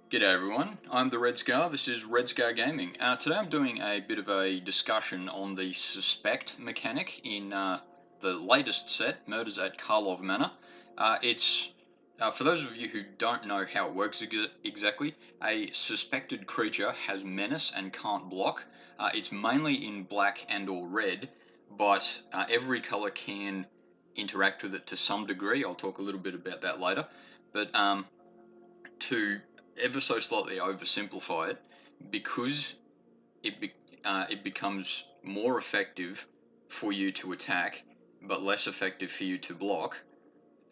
G'day everyone, I'm the Red Scar, this is Red Scar Gaming. Today I'm doing a bit of a discussion on the suspect mechanic in the latest set, Murders at Karlov Manor. It's, for those of you who don't know how it works exactly, a suspected creature has menace and can't block. It's mainly in black and or red, but every colour can interact with it to some degree. I'll talk a little bit about that later. But to ever so slightly oversimplify it, because it becomes more effective for you to attack, but less effective for you to block,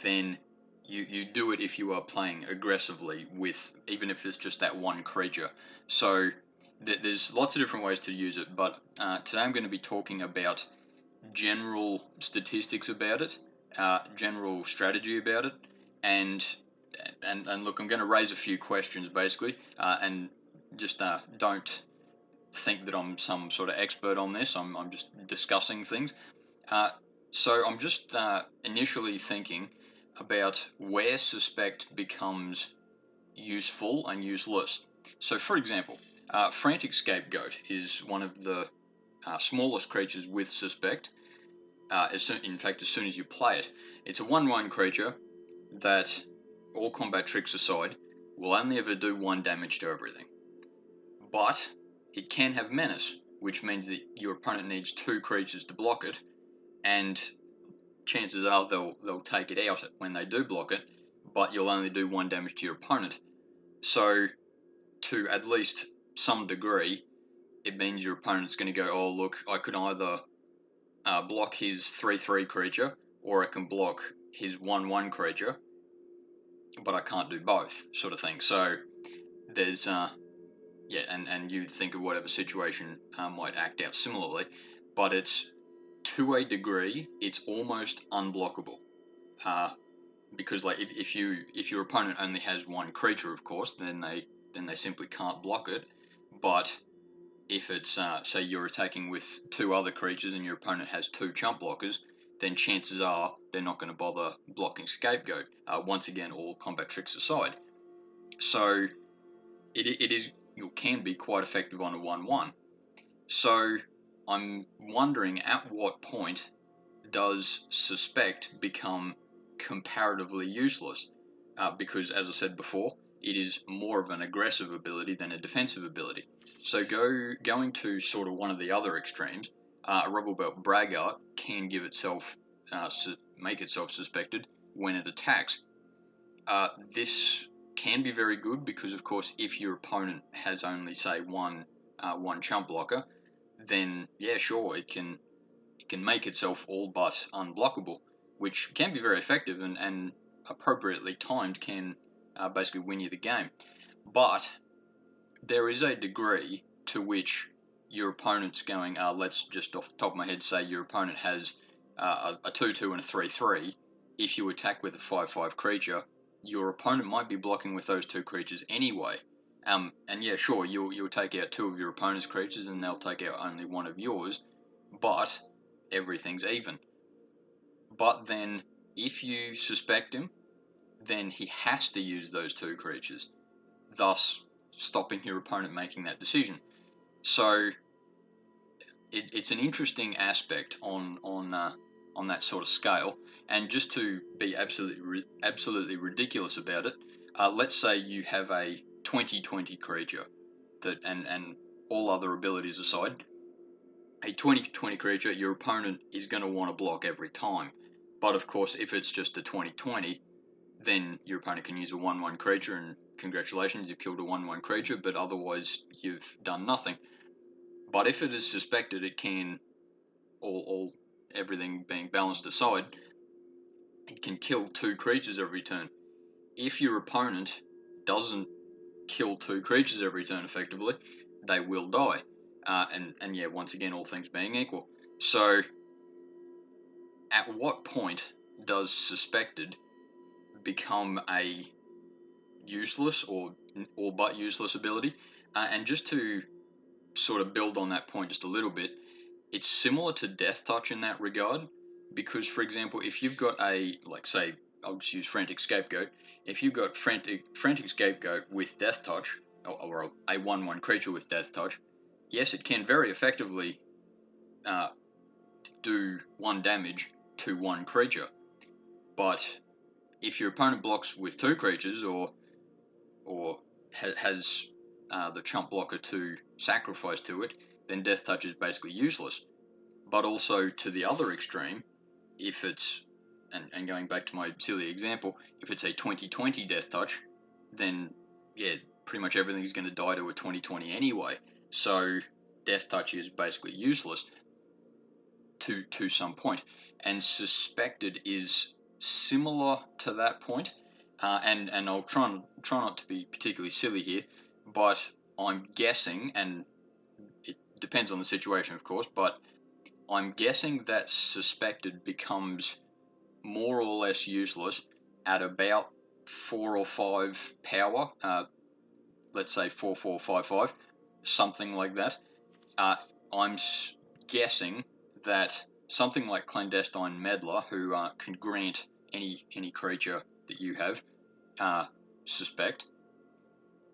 then you do it if you are playing aggressively with, even if it's just that one creature. So there's lots of different ways to use it, but today I'm going to be talking about general statistics about it, general strategy about it, and and look, I'm going to raise a few questions basically, and just don't think that I'm some sort of expert on this. I'm just discussing things. Uh, so I'm just initially thinking about where suspect becomes useful and useless. So, for example, Frantic Scapegoat is one of the smallest creatures with suspect. In fact, as soon as you play it, it's a 1/1 creature that, all combat tricks aside, will only ever do 1 damage to everything. But it can have menace, which means that your opponent needs 2 creatures to block it, and chances are they'll take it out when they do block it, but you'll only do 1 damage to your opponent. So, to at least some degree, it means your opponent's going to go, oh look, I could either block his 3/3 creature, or I can block his 1/1 creature, but I can't do both, sort of thing. So there's yeah, and you think of whatever situation might act out similarly, but it's, to a degree, it's almost unblockable. Uh, because like if your opponent only has 1 creature, of course, then they simply can't block it. But if it's say you're attacking with 2 other creatures and your opponent has 2 chump blockers, then chances are they're not going to bother blocking Scapegoat. Once again, all combat tricks aside. So it can be quite effective on a 1/1. So I'm wondering, at what point does suspect become comparatively useless? Because, as I said before, it is more of an aggressive ability than a defensive ability. So going to sort of one of the other extremes, a Rebel Belt Braggart can make itself suspected when it attacks. This can be very good because, of course, if your opponent has only, say, one chump blocker, then yeah, sure, it can make itself all but unblockable, which can be very effective, and appropriately timed can basically win you the game. But there is a degree to which your opponent's going, let's just off the top of my head say your opponent has a 2/2 and a 3/3. If you attack with a 5/5 creature, your opponent might be blocking with those 2 creatures anyway. And yeah, sure, you'll take out 2 of your opponent's creatures and they'll take out only 1 of yours, but everything's even. But then, if you suspect him, then he has to use those 2 creatures, thus stopping your opponent making that decision. So it's an interesting aspect on that sort of scale. And just to be absolutely ridiculous about it, let's say you have a 20/20 creature that, and all other abilities aside, a 20/20 creature, your opponent is going to want to block every time. But of course, if it's just a 20/20, then your opponent can use a 1/1 creature, and congratulations, you've killed a 1/1 creature, but otherwise you've done nothing. But if it is suspected, it can, all everything being balanced aside, it can kill 2 creatures every turn. If your opponent doesn't kill 2 creatures every turn effectively, they will die. And yeah, once again, all things being equal. So, at what point does suspected become a useless or but useless ability? And just to sort of build on that point just a little bit, it's similar to Death Touch in that regard, because, for example, if you've got a, like, say, I'll just use Frantic Scapegoat. If you've got Frantic Scapegoat with Death Touch, or a 1/1 creature with Death Touch, yes, it can very effectively do 1 damage to 1 creature. But if your opponent blocks with 2 creatures, or has the chump blocker to sacrifice to it, then Death Touch is basically useless. But also to the other extreme, if it's, and going back to my silly example, if it's a 20/20 Death Touch, then yeah, pretty much everything's going to die to a 20/20 anyway. So Death Touch is basically useless to some point. And Suspected is similar to that point. And I'll try not to be particularly silly here, but I'm guessing, and it depends on the situation, of course, but I'm guessing that Suspected becomes more or less useless at about 4 or 5 power. Let's say 4/4/5/5, something like that. I'm guessing that something like Clandestine Meddler, who can grant any creature that you have Suspect,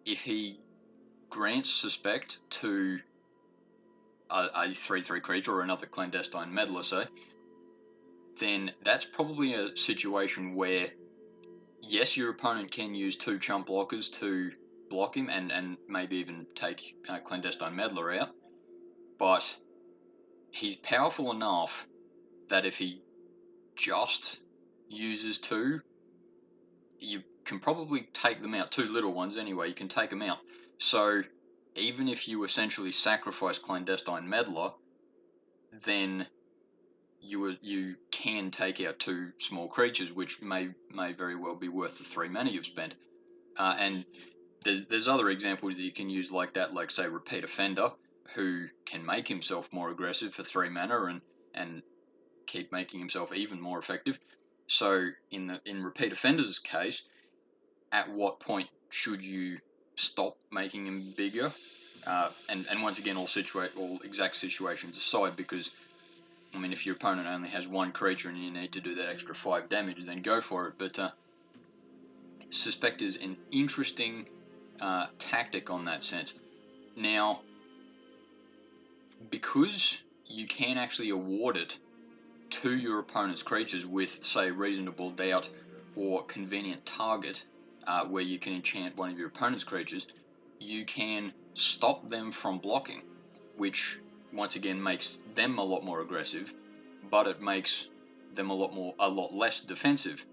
if he grants Suspect to a 3/3 creature or another Clandestine Meddler, say, then that's probably a situation where, yes, your opponent can use 2 chump blockers to block him and maybe even take Clandestine Meddler out, but he's powerful enough that if he just uses 2, you can probably take them out. 2 little ones anyway, you can take them out. So even if you essentially sacrifice Clandestine Meddler, then you can take out 2 small creatures, which may very well be worth the 3 mana you've spent. And there's other examples that you can use like that, like say Repeat Offender, who can make himself more aggressive for 3 mana and keep making himself even more effective. So in Repeat Offender's case, at what point should you stop making him bigger? And once again, all exact situations aside, because I mean, if your opponent only has 1 creature and you need to do that extra 5 damage, then go for it. But Suspect is an interesting tactic on that sense. Now, because you can actually award it to your opponent's creatures with, say, Reasonable Doubt or Convenient Target, where you can enchant one of your opponent's creatures, you can stop them from blocking, which once again makes them a lot more aggressive, but it makes them a lot less defensive,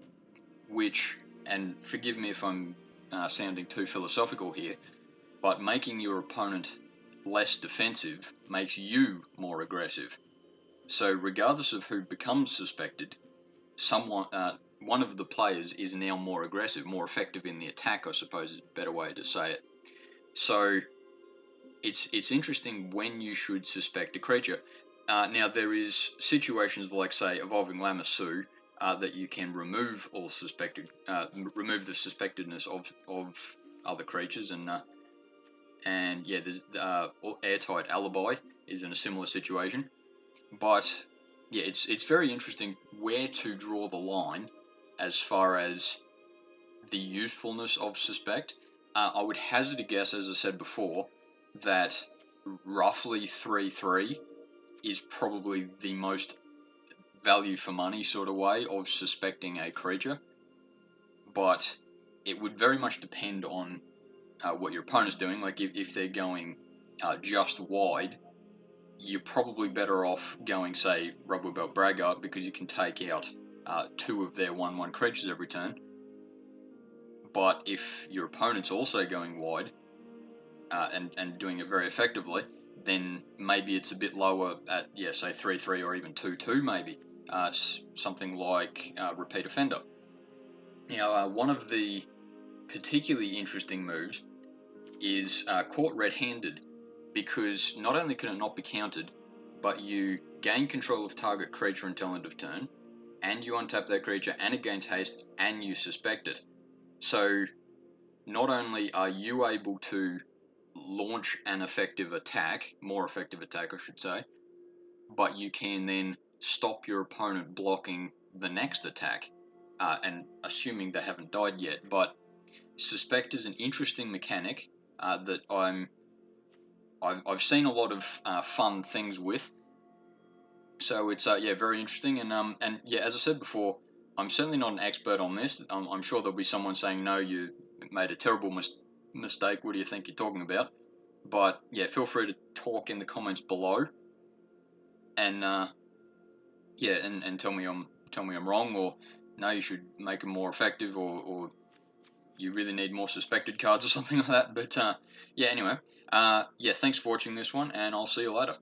which, and forgive me if I'm sounding too philosophical here, but making your opponent less defensive makes you more aggressive. So regardless of who becomes Suspected, one of the players is now more aggressive, more effective in the attack, I suppose is a better way to say it. So it's interesting when you should suspect a creature. Now there is situations like, say, Evolving Lamassu, that you can remove the suspectedness of other creatures, and yeah, there's Airtight Alibi is in a similar situation. But yeah, it's very interesting where to draw the line as far as the usefulness of Suspect. I would hazard a guess, as I said before, that roughly 3/3 is probably the most value for money sort of way of suspecting a creature. But it would very much depend on what your opponent's doing. Like if they're going just wide, you're probably better off going, say, Rubber Belt Braggart, because you can take out 2 of their 1/1 creatures every turn. But if your opponent's also going wide and doing it very effectively, then maybe it's a bit lower at, yeah, say 3/3 or even 2/2 maybe. Something like Repeat Offender. Now, one of the particularly interesting moves is Caught Red-Handed, because not only can it not be countered, but you gain control of target creature until end of turn, and you untap that creature, and it gains haste, and you suspect it. So not only are you able to launch an effective attack, more effective attack I should say, but you can then stop your opponent blocking the next attack. and assuming they haven't died yet. But Suspect is an interesting mechanic that I've seen a lot of fun things with. So it's yeah, very interesting, and yeah, as I said before, I'm certainly not an expert on this. I'm sure there'll be someone saying, no, you made a terrible mistake. What do you think you're talking about? But yeah, feel free to talk in the comments below, and yeah, and tell me I'm wrong, or no, you should make them more effective, or you really need more suspected cards or something like that. But yeah, anyway, yeah, thanks for watching this one, and I'll see you later.